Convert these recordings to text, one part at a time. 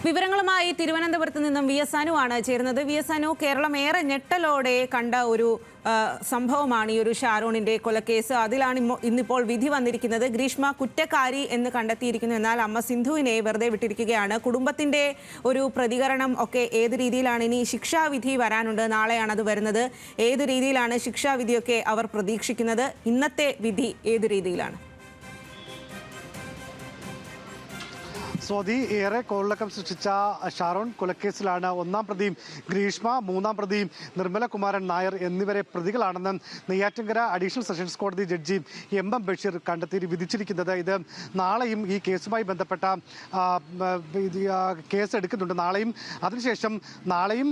വിവരങ്ങളുമായി തിരുവനന്തപുരത്ത് നിന്നും വി എസ് അനുവാണ് ചേരുന്നത്. വി എസ് അനു, കേരളം ഏറെ ഞെട്ടലോടെ കണ്ട ഒരു സംഭവമാണ് ഈ ഒരു ഷാരോണിന്റെ കൊലക്കേസ്. അതിലാണ് ഇന്നിപ്പോൾ വിധി വന്നിരിക്കുന്നത്. ഗ്രീഷ്മ കുറ്റക്കാരി എന്ന് കണ്ടെത്തിയിരിക്കുന്നു. എന്നാൽ അമ്മ സിന്ധുവിനെ വെറുതെ വിട്ടിരിക്കുകയാണ്. കുടുംബത്തിന്റെ ഒരു പ്രതികരണം ഒക്കെ ഏത് രീതിയിലാണ്? ഇനി ശിക്ഷാവിധി വരാനുണ്ട്, നാളെയാണ് അത് വരുന്നത്. ഏത് രീതിയിലാണ് ശിക്ഷാവിധിയൊക്കെ അവർ പ്രതീക്ഷിക്കുന്നത്? ഇന്നത്തെ വിധി ഏത് രീതിയിലാണ്? സ്വാതി, ഏറെ കോളിളക്കം സൃഷ്ടിച്ച ഷാരോൺ കൊലക്കേസിലാണ് ഒന്നാം പ്രതിയും ഗ്രീഷ്മ, മൂന്നാം പ്രതിയും നിർമ്മലകുമാരൻ നായർ എന്നിവരെ പ്രതികളാണെന്ന് നെയ്യാറ്റിൻകര അഡീഷണൽ സെഷൻസ് കോടതി ജഡ്ജി എം ബഷീർ കണ്ടെത്തി വിധിച്ചിരിക്കുന്നത്. ഇത് നാളെയും ഈ കേസുമായി ബന്ധപ്പെട്ട കേസ് എടുക്കുന്നുണ്ട്. നാളെയും അതിനുശേഷം നാളെയും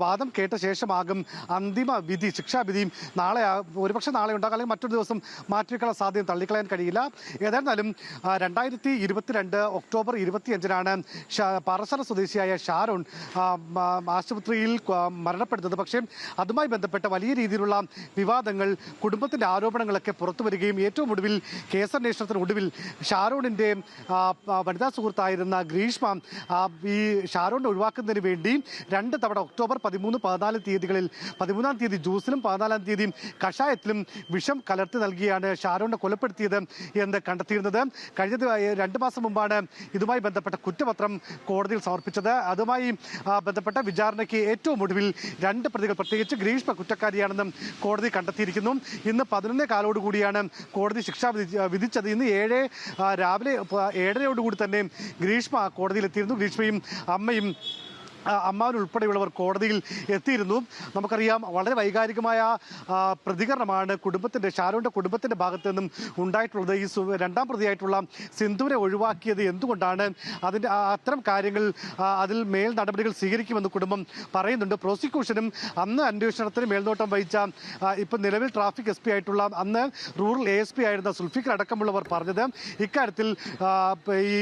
വാദം കേട്ട ശേഷമാകും അന്തിമ വിധി, ശിക്ഷാവിധിയും. നാളെ ഒരുപക്ഷെ നാളെ ഉണ്ടാകും, അല്ലെങ്കിൽ മറ്റൊരു ദിവസം മാറ്റിവെക്കാനുള്ള സാധ്യത തള്ളിക്കളയാൻ കഴിയില്ല. ഏതായിരുന്നാലും 2022 ഒക്ടോബർ 25-നാണ് പാറശാല സ്വദേശിയായ ഷാരോൺ ആശുപത്രിയിൽ മരണപ്പെടുന്നത്. പക്ഷേ അതുമായി ബന്ധപ്പെട്ട വലിയ രീതിയിലുള്ള വിവാദങ്ങൾ, കുടുംബത്തിന്റെ ആരോപണങ്ങളൊക്കെ പുറത്തു വരികയും ഏറ്റവും ഒടുവിൽ കേസന്വേഷണത്തിനൊടുവിൽ ഷാരോണിന്റെ വനിതാ സുഹൃത്തായിരുന്ന ഗ്രീഷ്മ ഈ ഷാരോണിനെ ഒഴിവാക്കുന്നതിന് വേണ്ടി 2 തവണ ഒക്ടോബർ 13, 14 തീയതികളിൽ 13-ാം തീയതി ജ്യൂസിലും 14-ാം തീയതി കഷായത്തിലും വിഷം കലർത്തി നൽകിയാണ് ഷാരോണിനെ കൊലപ്പെടുത്തിയത് എന്ന് കണ്ടെത്തിയിരുന്നത്. കഴിഞ്ഞ 2 മാസം മുമ്പാണ് ഇതുമായി ബന്ധപ്പെട്ട കുറ്റപത്രം കോടതിയിൽ സമർപ്പിച്ചത്. അതുമായി ബന്ധപ്പെട്ട വിചാരണയ്ക്ക് ഏറ്റവും ഒടുവിൽ 2 പ്രതികൾ, പ്രത്യേകിച്ച് ഗ്രീഷ്മ കുറ്റക്കാരിയാണെന്നും കോടതി കണ്ടെത്തിയിരിക്കുന്നു. ഇന്ന് 11 കൂടിയാണ് കോടതി ശിക്ഷ വിധിച്ചത്. ഇന്ന് രാവിലെ 7:30 തന്നെ ഗ്രീഷ്മ കോടതിയിലെത്തിയിരുന്നു. ഗ്രീഷ്മയും അമ്മയും അമ്മാവനുൾപ്പെടെയുള്ളവർ കോടതിയിൽ എത്തിയിരുന്നു. നമുക്കറിയാം, വളരെ വൈകാരികമായ പ്രതികരണമാണ് ഷാരോണിന്റെ കുടുംബത്തിന്റെ ഭാഗത്തു നിന്നും ഉണ്ടായിട്ടുള്ളത്. ഈ 2ാം പ്രതിയായിട്ടുള്ള സിന്ധുവിനെ ഒഴിവാക്കിയത് എന്തുകൊണ്ടാണ്? അത്തരം കാര്യങ്ങൾ, അതിൽ മേൽ നടപടികൾ സ്വീകരിക്കുമെന്ന് കുടുംബം പറയുന്നുണ്ട്. പ്രോസിക്യൂഷനും അന്ന് അന്വേഷണത്തിന് മേൽനോട്ടം വഹിച്ച ഇപ്പം നിലവിൽ ട്രാഫിക് SP ആയിട്ടുള്ള, അന്ന് റൂറൽ ASP ആയിരുന്ന സുൽഫിക്കർ അടക്കമുള്ളവർ പറഞ്ഞത്, ഇക്കാര്യത്തിൽ ഈ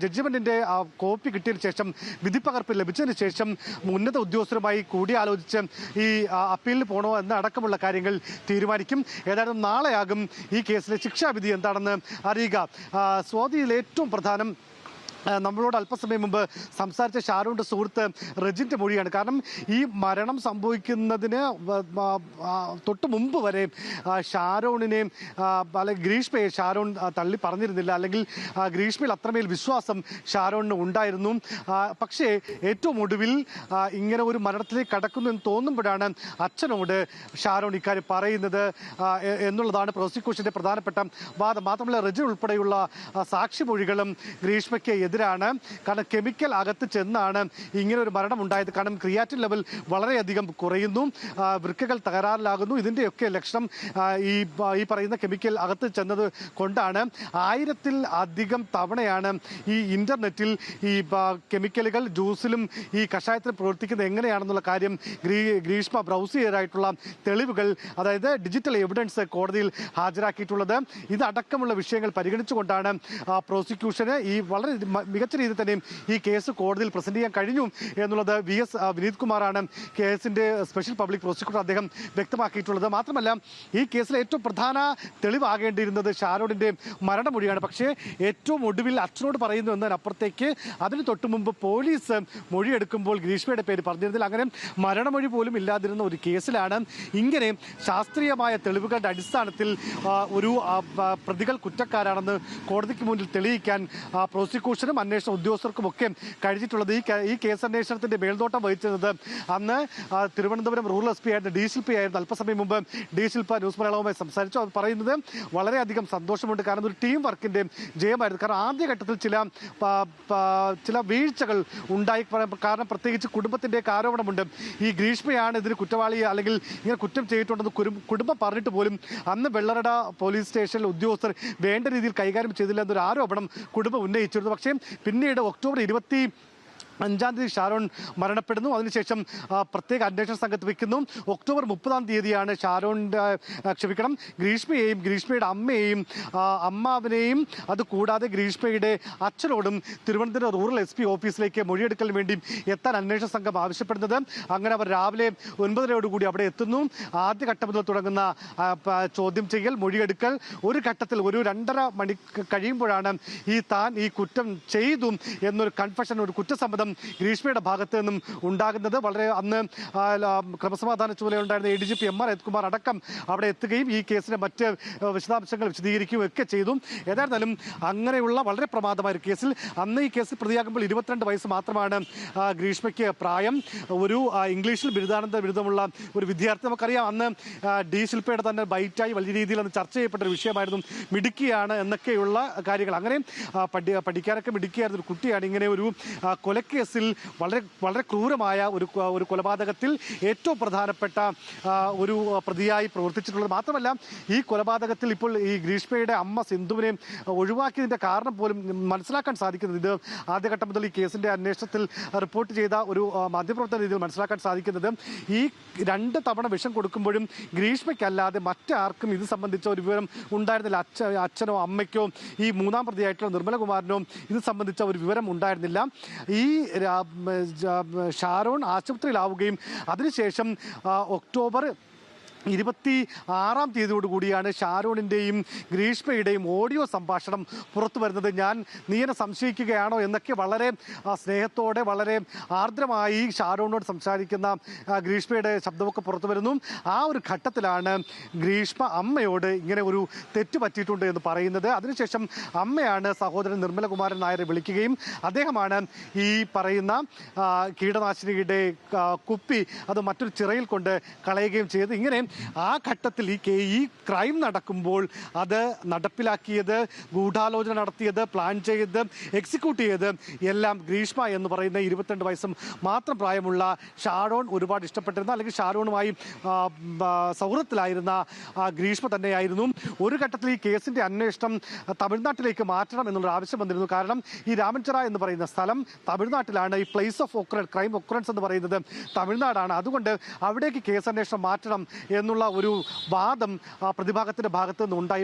ജഡ്ജ്മെന്റിന്റെ കോപ്പി കിട്ടിയതിനു ശേഷം, വിധിപ്പകർപ്പ് ലഭിച്ചതിന് ശേഷം ഉന്നത ഉദ്യോഗസ്ഥരുമായി കൂടിയാലോചിച്ച് ഈ അപ്പീലിന് പോകണോ എന്ന അടക്കമുള്ള കാര്യങ്ങൾ തീരുമാനിക്കും. ഏതായാലും നാളെയാകും ഈ കേസിലെ ശിക്ഷാവിധി എന്താണെന്ന് അറിയുക. സ്വാതിയിൽ ഏറ്റവും പ്രധാനം നമ്മളോട് അല്പസമയം മുമ്പ് സംസാരിച്ച ഷാരോണിന്റെ സുഹൃത്ത് റെജിന്റെ മൊഴിയാണ്. കാരണം ഈ മരണം സംഭവിക്കുന്നതിന് തൊട്ട് മുമ്പ് വരെ ഷാരോണിനെ അല്ലെങ്കിൽ ഗ്രീഷ്മയെ ഷാരോൺ തള്ളി പറഞ്ഞിരുന്നില്ല, അല്ലെങ്കിൽ ഗ്രീഷ്മയിൽ അത്രമേൽ വിശ്വാസം ഷാരോണിന് ഉണ്ടായിരുന്നു. പക്ഷേ ഏറ്റവും ഒടുവിൽ ഇങ്ങനെ ഒരു മരണത്തിലേക്ക് കടക്കുന്നു എന്ന് തോന്നുമ്പോഴാണ് അച്ഛനോട് ഷാരോൺ ഇക്കാര്യം പറയുന്നത് എന്നുള്ളതാണ് പ്രോസിക്യൂഷന്റെ പ്രധാനപ്പെട്ട വാദം. മാത്രമല്ല, റെജിൻ ഉൾപ്പെടെയുള്ള സാക്ഷിമൊഴികളും ഗ്രീഷ്മയ്ക്ക് എതിരാണ്. കാരണം കെമിക്കൽ അകത്ത് ചെന്നാണ് ഇങ്ങനെ ഒരു മരണം ഉണ്ടായത്. കാരണം ക്രിയാറ്റിൻ ലെവൽ വളരെയധികം കുറയുന്നു, വൃക്കകൾ തകരാറിലാകുന്നു. ഇതിൻ്റെയൊക്കെ ലക്ഷണം ഈ പറയുന്ന കെമിക്കൽ അകത്ത് ചെന്നത് കൊണ്ടാണ്. 1000-ൽ അധികം തവണയാണ് ഈ ഇന്റർനെറ്റിൽ ഈ കെമിക്കലുകൾ ജ്യൂസിലും ഈ കഷായത്തിലും പ്രവർത്തിക്കുന്നത് എങ്ങനെയാണെന്നുള്ള കാര്യം ഗ്രീഷ്മ ബ്രൗസ് ചെയ്തതായിട്ടുള്ള തെളിവുകൾ, അതായത് ഡിജിറ്റൽ എവിഡൻസ് കോടതിയിൽ ഹാജരാക്കിയിട്ടുള്ളത്. ഇതടക്കമുള്ള വിഷയങ്ങൾ പരിഗണിച്ചുകൊണ്ടാണ് പ്രോസിക്യൂഷന് ഈ വളരെ മികച്ച രീതിയിൽ തന്നെ ഈ കേസ് കോടതിയിൽ പ്രസന്റ് ചെയ്യാൻ കഴിഞ്ഞു എന്നുള്ളത് VS വിനീത് കുമാറാണ്, കേസിന്റെ സ്പെഷ്യൽ പബ്ലിക് പ്രോസിക്യൂട്ടർ. അദ്ദേഹം വ്യക്തമാക്കിയിട്ടുള്ളത്. മാത്രമല്ല, ഈ കേസിലെ ഏറ്റവും പ്രധാന തെളിവാകേണ്ടിയിരുന്നത് ഷാരോണിന്റെ മരണമൊഴിയാണ്. പക്ഷേ ഏറ്റവും ഒടുവിൽ അച്ഛനോട് പറയുന്നു എന്നതിനപ്പുറത്തേക്ക് അതിന് തൊട്ടു മുമ്പ് പോലീസ് മൊഴിയെടുക്കുമ്പോൾ ഗ്രീഷ്മയുടെ പേര് പറഞ്ഞിരുന്നില്ല. അങ്ങനെ മരണമൊഴി പോലും ഇല്ലാതിരുന്ന ഒരു കേസിലാണ് ഇങ്ങനെ ശാസ്ത്രീയമായ തെളിവുകളുടെ അടിസ്ഥാനത്തിൽ ഒരു പ്രതികൾ കുറ്റക്കാരാണെന്ന് കോടതിക്ക് മുന്നിൽ തെളിയിക്കാൻ പ്രോസിക്യൂഷനും അന്വേഷണ ഉദ്യോഗസ്ഥർക്കുമൊക്കെ കഴിഞ്ഞിട്ടുള്ളത്. ഈ കേസ് അന്വേഷണത്തിന്റെ മേൽനോട്ടം വഹിച്ചിരുന്നത് അന്ന് തിരുവനന്തപുരം റൂറൽ SP ആയിരുന്ന D ശില്പി ആയിരുന്നു. അല്പസമയം മുമ്പ് D ശില്പ ന്യൂസ് മലയാളവുമായി സംസാരിച്ചു. അത് പറയുന്നത് വളരെയധികം സന്തോഷമുണ്ട്. കാരണം ഒരു ടീം വർക്കിന്റെ ജയമായിരുന്നു. കാരണം ആദ്യഘട്ടത്തിൽ ചില വീഴ്ചകൾ ഉണ്ടായി. കാരണം പ്രത്യേകിച്ച് കുടുംബത്തിൻ്റെയൊക്കെ ആരോപണമുണ്ട്. ഈ ഗ്രീഷ്മയാണ് ഇതിന് കുറ്റവാളി, അല്ലെങ്കിൽ ഇങ്ങനെ കുറ്റം ചെയ്തിട്ടുണ്ടെന്ന് കുടുംബം പറഞ്ഞിട്ട് പോലും അന്ന് വെള്ളറട പോലീസ് സ്റ്റേഷനിലെ ഉദ്യോഗസ്ഥർ വേണ്ട രീതിയിൽ കൈകാര്യം ചെയ്തില്ല എന്നൊരു ആരോപണം കുടുംബം ഉന്നയിച്ചിരുന്നു. പക്ഷേ പിന്നീട് ഒക്ടോബർ 5-ാം തീയതി ഷാരോൺ മരണപ്പെടുന്നു. അതിനുശേഷം പ്രത്യേക അന്വേഷണ സംഘത്തെ വയ്ക്കുന്നു. ഒക്ടോബർ 30-ാം തീയതിയാണ് ഗ്രീഷ്മയെയും ഗ്രീഷ്മയുടെ അമ്മയെയും അമ്മാവനെയും അതുകൂടാതെ ഗ്രീഷ്മയുടെ അച്ഛനോടും തിരുവനന്തപുരം റൂറൽ SP ഓഫീസിലേക്ക് മൊഴിയെടുക്കലിന് വേണ്ടി എത്താൻ അന്വേഷണ സംഘം ആവശ്യപ്പെടുന്നത്. അങ്ങനെ അവർ രാവിലെ 9:30 അവിടെ എത്തുന്നു. ആദ്യഘട്ടം മുതൽ തുടങ്ങുന്ന ചോദ്യം ചെയ്യൽ, മൊഴിയെടുക്കൽ. ഒരു ഘട്ടത്തിൽ ഒരു 2.5 മണി കഴിയുമ്പോഴാണ് ഈ കുറ്റം ചെയ്തു എന്നൊരു കൺഫഷൻ, ഒരു കുറ്റസമ്മതം ഗ്രീഷ്മയുടെ ഭാഗത്ത് നിന്നും ഉണ്ടാകുന്നത്. വളരെ അന്ന് ക്രമസമാധാന ചുമതലയുണ്ടായിരുന്ന ADGP MR അജിത്കുമാർ അടക്കം അവിടെ എത്തുകയും ഈ കേസിന്റെ മറ്റ് വിശദാംശങ്ങൾ വിശദീകരിക്കുകയും ഒക്കെ ചെയ്തു. ഏതായിരുന്നാലും അങ്ങനെയുള്ള വളരെ പ്രമാദമായ ഒരു കേസിൽ ഈ കേസിൽ പ്രതിയാകുമ്പോൾ 22 വയസ്സ് മാത്രമാണ് ഗ്രീഷ്മയ്ക്ക് പ്രായം. ഒരു ഇംഗ്ലീഷിൽ ബിരുദാനന്തര ബിരുദമുള്ള ഒരു വിദ്യാർത്ഥി. നമുക്കറിയാം, അന്ന് D. ശില്പയുടെ തന്നെ ബൈറ്റായി വലിയ രീതിയിൽ അന്ന് ചർച്ച ചെയ്യപ്പെട്ട ഒരു വിഷയമായിരുന്നു. മിടുക്കിയാണ് എന്നൊക്കെയുള്ള കാര്യങ്ങൾ. അങ്ങനെ പഠിക്കാനൊക്കെ മിടുക്കിയായിരുന്ന ഒരു കുട്ടിയാണ് ഇങ്ങനെ ഒരു കൊലക്കേസിൽ വളരെ വളരെ ക്രൂരമായ ഒരു കൊലപാതകത്തിൽ ഏറ്റവും പ്രധാനപ്പെട്ട ഒരു പ്രതിയായി പ്രവർത്തിച്ചിട്ടുള്ളത്. മാത്രമല്ല, ഈ കൊലപാതകത്തിൽ ഇപ്പോൾ ഈ ഗ്രീഷ്മയുടെ അമ്മ സിന്ധുവിനെ ഒഴിവാക്കിയതിൻ്റെ കാരണം പോലും മനസ്സിലാക്കാൻ സാധിക്കുന്നത്, ഇത് ആദ്യഘട്ടം മുതൽ ഈ കേസിൻ്റെ അന്വേഷണത്തിൽ റിപ്പോർട്ട് ചെയ്ത ഒരു മാധ്യമപ്രവർത്തന രീതിയിൽ മനസ്സിലാക്കാൻ സാധിക്കുന്നത്, ഈ 2 തവണ വിഷം കൊടുക്കുമ്പോഴും ഗ്രീഷ്മയ്ക്കല്ലാതെ മറ്റാർക്കും ഇത് സംബന്ധിച്ച ഒരു വിവരം ഉണ്ടായിരുന്നില്ല. അച്ഛനോ അമ്മയ്ക്കോ ഈ 3-ാം പ്രതിയായിട്ടുള്ള നിർമ്മലകുമാരനോ ഇത് സംബന്ധിച്ച ഒരു വിവരം ഉണ്ടായിരുന്നില്ല. ഈ ഷാരോൺ ആശുപത്രിയിലാവുകയും അതിനുശേഷം ഒക്ടോബർ 26-ാം തീയതിയോടുകൂടിയാണ് ഷാരോണിൻ്റെയും ഗ്രീഷ്മയുടെയും ഓഡിയോ സംഭാഷണം പുറത്തു വരുന്നത്. നീ എന്നെ സംശയിക്കുകയാണോ എന്നൊക്കെ വളരെ സ്നേഹത്തോടെ വളരെ ആർദ്രമായി ഷാരോണിനോട് സംസാരിക്കുന്ന ഗ്രീഷ്മയുടെ ശബ്ദമൊക്കെ പുറത്തു വരുന്നു. ആ ഒരു ഘട്ടത്തിലാണ് ഗ്രീഷ്മ അമ്മയോട് ഇങ്ങനെ ഒരു തെറ്റ് പറ്റിയിട്ടുണ്ട് എന്ന് പറയുന്നത്. അതിനുശേഷം അമ്മയാണ് സഹോദരൻ നിർമ്മലകുമാരൻ നായരെ വിളിക്കുകയും അദ്ദേഹമാണ് ഈ പറയുന്ന കീടനാശിനിയുടെ കുപ്പി അത് മറ്റൊരു ചിറയിൽ കൊണ്ട് കളയുകയും ചെയ്ത്. ഇങ്ങനെ ആ ഘട്ടത്തിൽ ഈ ക്രൈം നടക്കുമ്പോൾ അത് നടപ്പിലാക്കിയത്, ഗൂഢാലോചന നടത്തിയത്, പ്ലാൻ ചെയ്ത് എക്സിക്യൂട്ട് ചെയ്ത് എല്ലാം ഗ്രീഷ്മ എന്ന് പറയുന്ന 22 വയസ്സും മാത്രം പ്രായമുള്ള ഷാരോൺ ഒരുപാട് ഇഷ്ടപ്പെട്ടിരുന്ന, അല്ലെങ്കിൽ ഷാരോണുമായി സൗഹൃദത്തിലായിരുന്ന ഗ്രീഷ്മ തന്നെയായിരുന്നു. ഒരു ഘട്ടത്തിൽ ഈ കേസിന്റെ അന്വേഷണം തമിഴ്നാട്ടിലേക്ക് മാറ്റണം എന്നുള്ളൊരു ആവശ്യം വന്നിരുന്നു. കാരണം ഈ രാമൻചിറ എന്ന് പറയുന്ന സ്ഥലം തമിഴ്നാട്ടിലാണ്. ഈ പ്ലേസ് ഓഫ് ക്രൈം ഒക്കറൻസ് എന്ന് പറയുന്നത് തമിഴ്നാടാണ്. അതുകൊണ്ട് അവിടേക്ക് കേസ് അന്വേഷണം മാറ്റണം എന്നുള്ള ഒരു വാദം പ്രതിഭാഗത്തിന്റെ ഭാഗത്ത് നിന്ന് ഉണ്ടായി.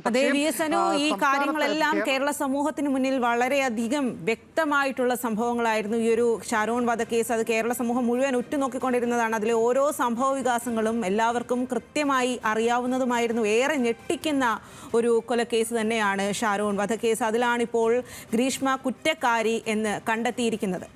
ഈ കാര്യങ്ങളെല്ലാം കേരള സമൂഹത്തിന് മുന്നിൽ വളരെയധികം വ്യക്തമായിട്ടുള്ള സംഭവങ്ങളായിരുന്നു. ഈ ഒരു ഷാരോൺ വധക്കേസ് അത് കേരള സമൂഹം മുഴുവൻ ഉറ്റുനോക്കിക്കൊണ്ടിരുന്നതാണ്. അതിലെ ഓരോ സംഭവ വികാസങ്ങളും എല്ലാവർക്കും കൃത്യമായി അറിയാവുന്നതുമായിരുന്നു. ഏറെ ഞെട്ടിക്കുന്ന ഒരു കൊലക്കേസ് തന്നെയാണ് ഷാരോൺ വധക്കേസ്. അതിലാണിപ്പോൾ ഗ്രീഷ്മ കുറ്റക്കാരി എന്ന് കണ്ടെത്തിയിരിക്കുന്നത്.